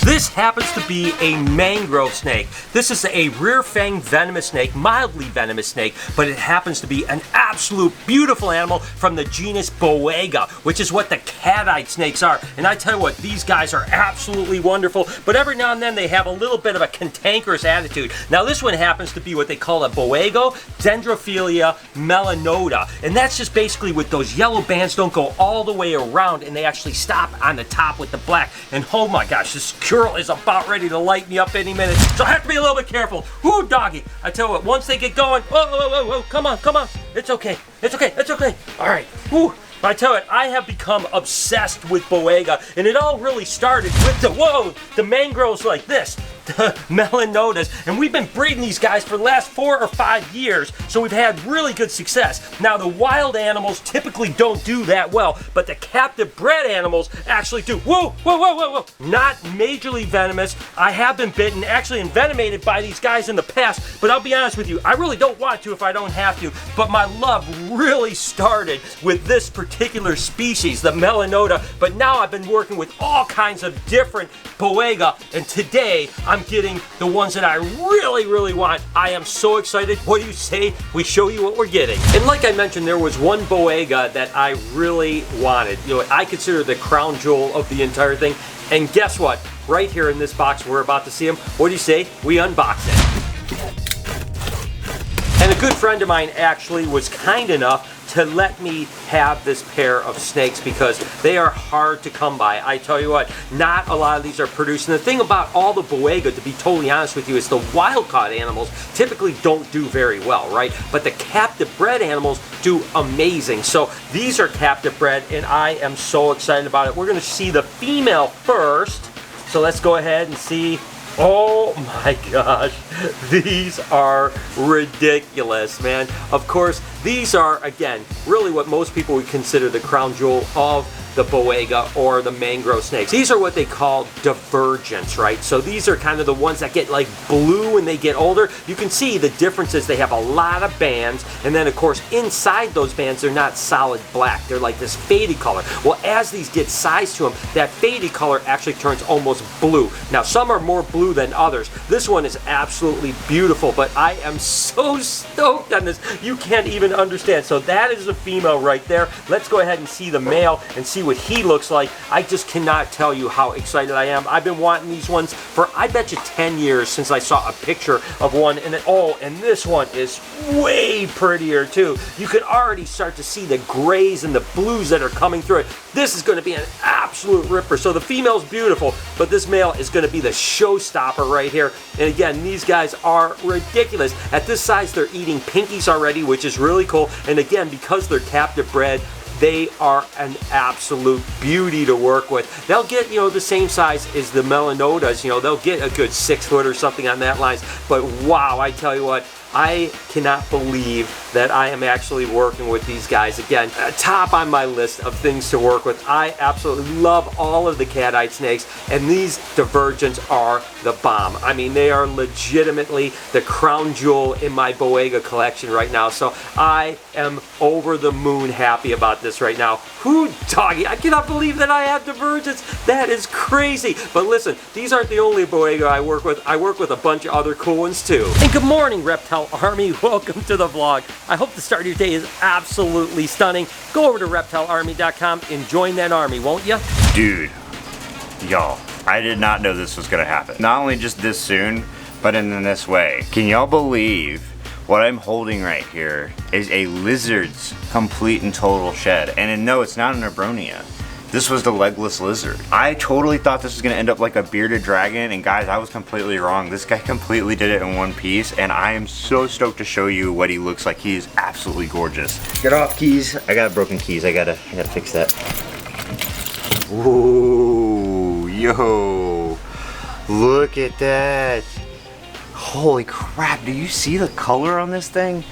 This happens to be a mangrove snake. This is a rear-fanged venomous snake, mildly venomous snake, but it happens to be an absolute beautiful animal from the genus Boega, which is what the cat-eyed snakes are. And I tell you what, these guys are absolutely wonderful, but every now and then they have a little bit of a cantankerous attitude. Now this one happens to be what they call a Boego Dendrophilia melanota, and that's just basically with those yellow bands don't go all the way around and they actually stop on the top with the black. And oh my gosh, this girl is about ready to light me up any minute, so I have to be a little bit careful. Ooh, doggy, I tell you what, once they get going, whoa, come on, it's okay, all right, ooh. I tell you, I have become obsessed with Boega, and it all really started with the mangroves like this, the melanotas, and we've been breeding these guys for the last 4 or 5 years, so we've had really good success. Now, the wild animals typically don't do that well, but the captive bred animals actually do. Whoa, not majorly venomous. I have been bitten, actually envenomated by these guys in the past, but I'll be honest with you, I really don't want to if I don't have to, but my love really started with this particular species, the melanota, but now I've been working with all kinds of different Boega, and today I'm getting the ones that I really want. I am so excited. What do you say we show you what we're getting? And like I mentioned, there was one Boega that I really wanted. You know, I consider the crown jewel of the entire thing, and guess what? Right here in this box we're about to see him. What do you say we unbox it? And a good friend of mine actually was kind enough to let me have this pair of snakes because they are hard to come by. I tell you what, not a lot of these are produced. And the thing about all the Boega, to be totally honest with you, is the wild-caught animals typically don't do very well, right? But the captive-bred animals do amazing. So these are captive-bred, and I am so excited about it. We're going to see the female first. So let's go ahead and see. Oh my gosh, these are ridiculous, man. Of course, these are, again, really what most people would consider the crown jewel of the Boega or the mangrove snakes. These are what they call divergents, right? So these are kind of the ones that get like blue when they get older. You can see the differences. They have a lot of bands, and then of course inside those bands they're not solid black. They're like this faded color. Well, as these get size to them, that faded color actually turns almost blue. Now some are more blue than others. This one is absolutely beautiful, but I am so stoked on this. You can't even understand. So that is the female right there. Let's go ahead and see the male and see what he looks like. I just cannot tell you how excited I am. I've been wanting these ones for, I bet you, 10 years since I saw a picture of one, and then, oh, and this one is way prettier too. You can already start to see the grays and the blues that are coming through it. This is going to be an absolute ripper. So the female's beautiful, but this male is going to be the showstopper right here. And again, these guys are ridiculous. At this size, they're eating pinkies already, which is really cool. And again, because they're captive bred, they are an absolute beauty to work with. They'll get, you know, the same size as the melanotas. You know, they'll get a good 6 foot or something on that line. But wow, I tell you what, I cannot believe that I am actually working with these guys. Again, top on my list of things to work with. I absolutely love all of the cat-eyed snakes, and these divergents are the bomb. I mean, they are legitimately the crown jewel in my Boega collection right now. So I am over the moon happy about this right now. Whoo, doggy, I cannot believe that I have divergents. That is crazy. But listen, these aren't the only Boega I work with. I work with a bunch of other cool ones too. And good morning, Reptile Army. Welcome to the vlog. I hope the start of your day is absolutely stunning. Go over to reptilearmy.com and join that army, won't you? Dude, y'all, I did not know this was gonna happen. Not only just this soon, but in this way. Can y'all believe what I'm holding right here is a lizard's complete and total shed? And no, it's not an Abronia. This was the legless lizard. I totally thought this was gonna end up like a bearded dragon, and guys, I was completely wrong. This guy completely did it in one piece, and I am so stoked to show you what he looks like. He is absolutely gorgeous. Get off, keys. I got broken keys. I gotta fix that. Whoa, yo, look at that. Holy crap, do you see the color on this thing?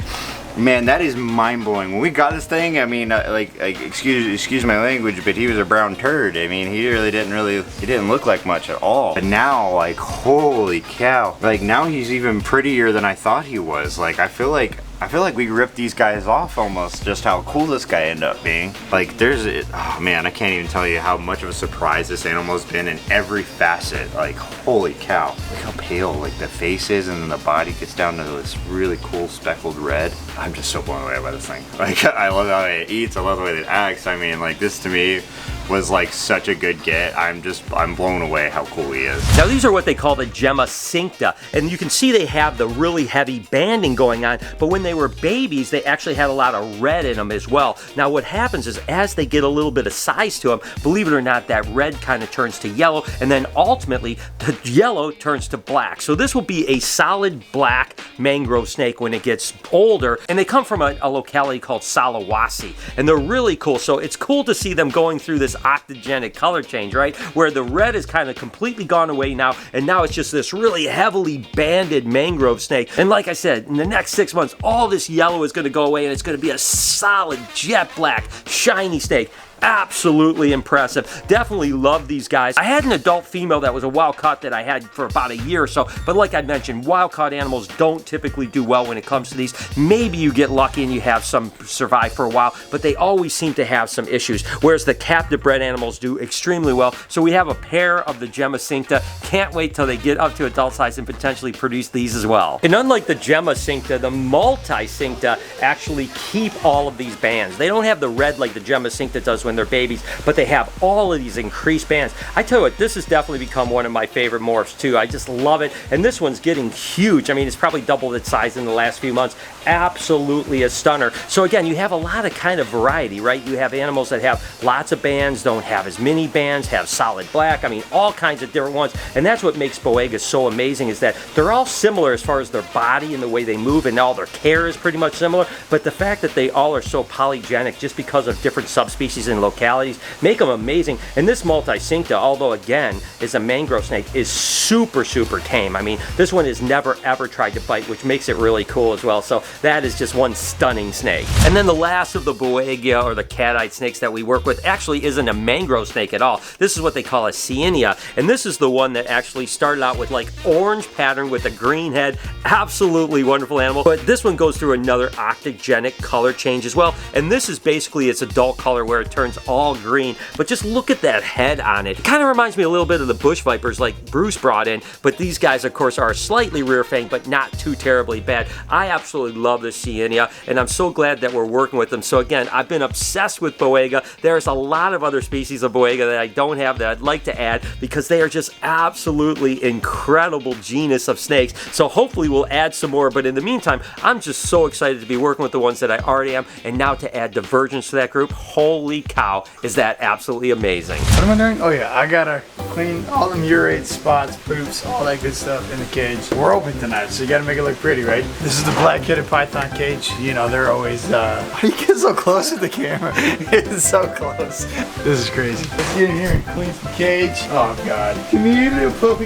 Man, that is mind-blowing. When we got this thing, I mean, excuse my language, but he was a brown turd. I mean, he didn't look like much at all. But now, like, holy cow. Like, now he's even prettier than I thought he was. Like, I feel like I feel like we ripped these guys off almost, just how cool this guy ended up being. Like oh man, I can't even tell you how much of a surprise this animal's been in every facet. Like, holy cow. Look how pale like the face is, and then the body gets down to this really cool speckled red. I'm just so blown away by this thing. Like, I love how it eats, I love the way it acts. I mean, like, this to me was like such a good get. I'm blown away how cool he is. Now these are what they call the Gemma cincta, and you can see they have the really heavy banding going on, but when they were babies they actually had a lot of red in them as well. Now what happens is as they get a little bit of size to them, believe it or not, that red kind of turns to yellow, and then ultimately the yellow turns to black. So this will be a solid black mangrove snake when it gets older, and they come from a locality called Sulawesi, and they're really cool. So it's cool to see them going through this octogenic color change, right? Where the red is kind of completely gone away now, and now it's just this really heavily banded mangrove snake. And like I said, in the next 6 months, all this yellow is going to go away, and it's going to be a solid jet black, shiny snake. Absolutely impressive. Definitely love these guys. I had an adult female that was a wild caught that I had for about a year or so, but like I mentioned, wild caught animals don't typically do well when it comes to these. Maybe you get lucky and you have some survive for a while, but they always seem to have some issues, whereas the captive bred animals do extremely well. So we have a pair of the Gemma cincta. Can't wait till they get up to adult size and potentially produce these as well. And unlike the Gemma cincta, the multi cincta actually keep all of these bands. They don't have the red like the Gemma cincta does when they're babies, but they have all of these increased bands. I tell you what, this has definitely become one of my favorite morphs too. I just love it, and this one's getting huge. I mean, it's probably doubled its size in the last few months. Absolutely a stunner. So again, you have a lot of kind of variety, right? You have animals that have lots of bands, don't have as many bands, have solid black. I mean, all kinds of different ones, and that's what makes Boegas so amazing, is that they're all similar as far as their body and the way they move, and all their care is pretty much similar, but the fact that they all are so polygenic just because of different subspecies and localities make them amazing. And this multi-cincta, although again is a mangrove snake, is super tame. I mean, this one has never ever tried to bite, which makes it really cool as well. So that is just one stunning snake. And then the last of the Boegas, or the cat-eyed snakes that we work with, actually isn't a mangrove snake at all. This is what they call a Sienia, and this is the one that actually started out with like orange pattern with a green head. Absolutely wonderful animal. But this one goes through another octogenic color change as well, and this is basically its adult color where it turns all green. But just look at that head on it. It kind of reminds me a little bit of the bush vipers like Bruce brought in, but these guys of course are slightly rear fanged, but not too terribly bad. I absolutely love this Sienia, and I'm so glad that we're working with them. So again, I've been obsessed with Boegas. There's a lot of other species of Boegas that I don't have that I'd like to add, because they are just absolutely incredible genus of snakes. So hopefully we'll add some more, but in the meantime, I'm just so excited to be working with the ones that I already am, and now to add divergence to that group. Holy cow, is that absolutely amazing. What am I doing? Oh yeah, I gotta clean all them urate spots, poops, all that good stuff in the cage. We're open tonight, so you gotta make it look pretty, right? This is the black-headed python cage. You know, they're always, why do you get so close to the camera? It's so close. This is crazy. Let's get in here and clean the cage. Oh God. Come here, little puppy.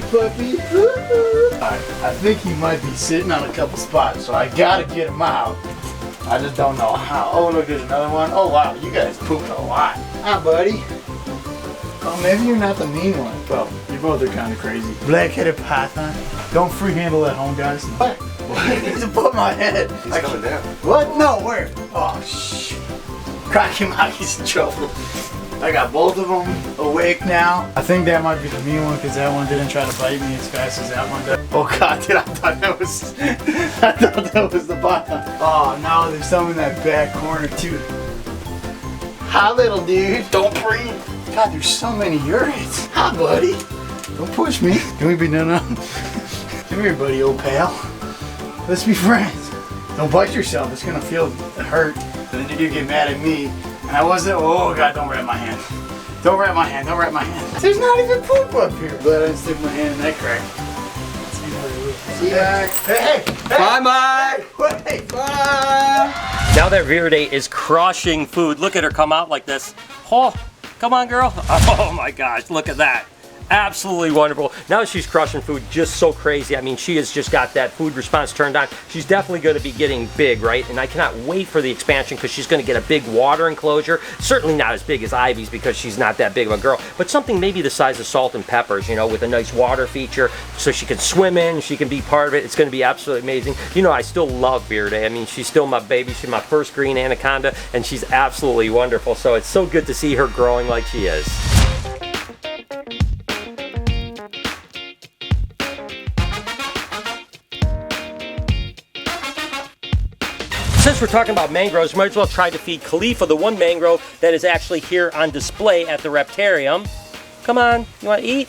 Alright, I think he might be sitting on a couple spots, so I gotta get him out. I just don't know how. Oh, look, there's another one. Oh, wow, you guys pooped a lot. Hi, buddy. Oh, maybe you're not the mean one. Well, you both are kind of crazy. Black-headed python. Don't free handle at home, guys. What? I need to put my head. He's coming down. What? No, where? Oh, shh. Crack him out, he's in trouble. I got both of them awake now. I think that might be the mean one, because that one didn't try to bite me as fast as that one did. Oh God, dude, I thought that was the python. Oh no, there's some in that back corner too. Hi, little dude. Don't breathe. God, there's so many urates. Hi, buddy. Don't push me. Can we be done? Come here, buddy, old pal. Let's be friends. Don't bite yourself. It's gonna feel hurt. And then you're gonna get mad at me. And I wasn't. Oh God, don't wrap my hand. Don't wrap my hand. Don't wrap my hand. There's not even poop up here. But I didn't stick my hand in that crack. See ya. Hey. Bye, Mike. Hey. Bye. Now that Verde is crushing food. Look at her come out like this. Oh, come on, girl. Oh my gosh, look at that. absolutely wonderful. Now she's crushing food just so crazy. I mean, she has just got that food response turned on. She's definitely going to be getting big, right? And I cannot wait for the expansion because she's going to get a big water enclosure. Certainly not as big as Ivy's because she's not that big of a girl, but something maybe the size of Salt and Peppers, you know, with a nice water feature so she can swim in, she can be part of it. It's going to be absolutely amazing. You know, I still love Bearday. I mean, she's still my baby. She's my first green anaconda, and she's absolutely wonderful. So it's so good to see her growing like she is. Since we're talking about mangroves, might as well try to feed Khalifa the one mangrove that is actually here on display at the Reptarium. Come on, you want to eat?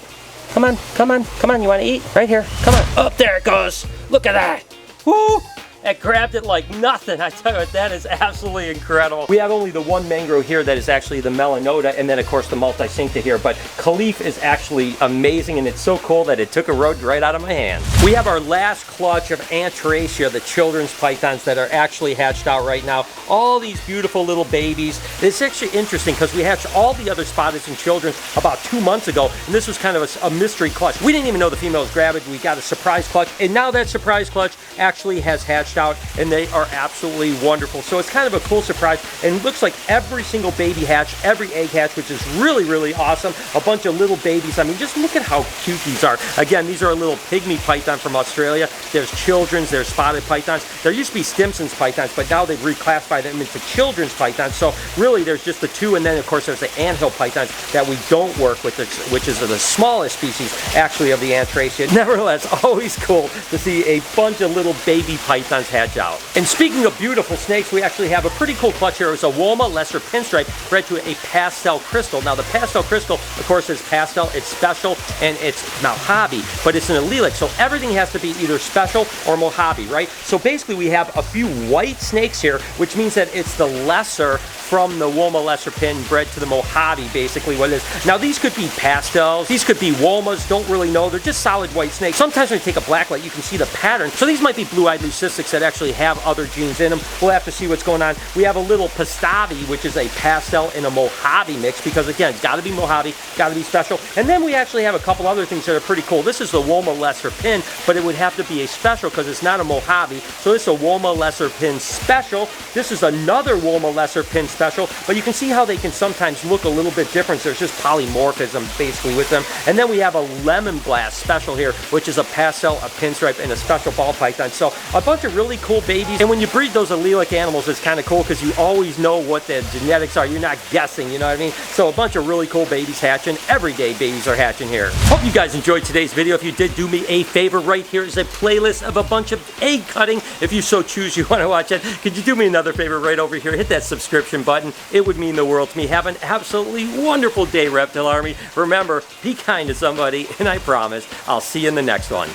Come on, come on, come on, you want to eat? Right here, come on. Up there it goes. Look at that. Woo! It grabbed it like nothing. I tell you what, that is absolutely incredible. We have only the one mangrove here that is actually the melanota, and then of course the multi-cincta here, but Khalif is actually amazing, and it's so cool that it took a road right out of my hand. We have our last clutch of Antracia, the children's pythons that are actually hatched out right now. All these beautiful little babies. It's actually interesting because we hatched all the other spotters and children's about 2 months ago, and this was kind of a mystery clutch. We didn't even know the female was gravid. We got a surprise clutch, and now that surprise clutch actually has hatched out, and they are absolutely wonderful. So it's kind of a cool surprise, and it looks like every single baby hatch, every egg hatch, which is really, really awesome. A bunch of little babies. I mean, just look at how cute these are. Again, these are a little pygmy python from Australia. There's children's, there's spotted pythons. There used to be Stimson's pythons, but now they've reclassified them into children's pythons. So really, there's just the two, and then of course there's the anthill pythons that we don't work with, which is the smallest species actually of the Antracia. Nevertheless, always cool to see a bunch of little baby pythons hatch out. And speaking of beautiful snakes, we actually have a pretty cool clutch here. It's a Woma lesser pinstripe bred to a pastel crystal. Now the pastel crystal, of course, is pastel, it's special, and it's Mojave, but it's an allelic, so everything has to be either special or Mojave, right? So basically we have a few white snakes here, which means that it's the lesser from the Woma lesser pin bred to the Mojave, basically what it is. Now these could be pastels, these could be Womas, don't really know. They're just solid white snakes. Sometimes when you take a black light, you can see the pattern. So these might be blue-eyed leucistics that actually have other genes in them. We'll have to see what's going on. We have a little Pastavi, which is a pastel and a Mojave mix, because again, it's gotta be Mojave, gotta be special. And then we actually have a couple other things that are pretty cool. This is the Woma lesser pin, but it would have to be a special because it's not a Mojave. So this is a Woma lesser pin special. This is another Woma lesser pin special, but you can see how they can sometimes look a little bit different. There's just polymorphism basically with them. And then we have a lemon blast special here, which is a pastel, a pinstripe, and a special ball python. So a bunch of really cool babies. And when you breed those allelic animals, it's kind of cool because you always know what the genetics are. You're not guessing, you know what I mean? So a bunch of really cool babies hatching. Everyday babies are hatching here. Hope you guys enjoyed today's video. If you did, do me a favor. Right here is a playlist of a bunch of egg cutting. If you so choose, you want to watch it, could you do me another favor right over here? Hit that subscription button. It would mean the world to me. Have an absolutely wonderful day, Reptile Army. Remember, be kind to somebody, and I promise I'll see you in the next one.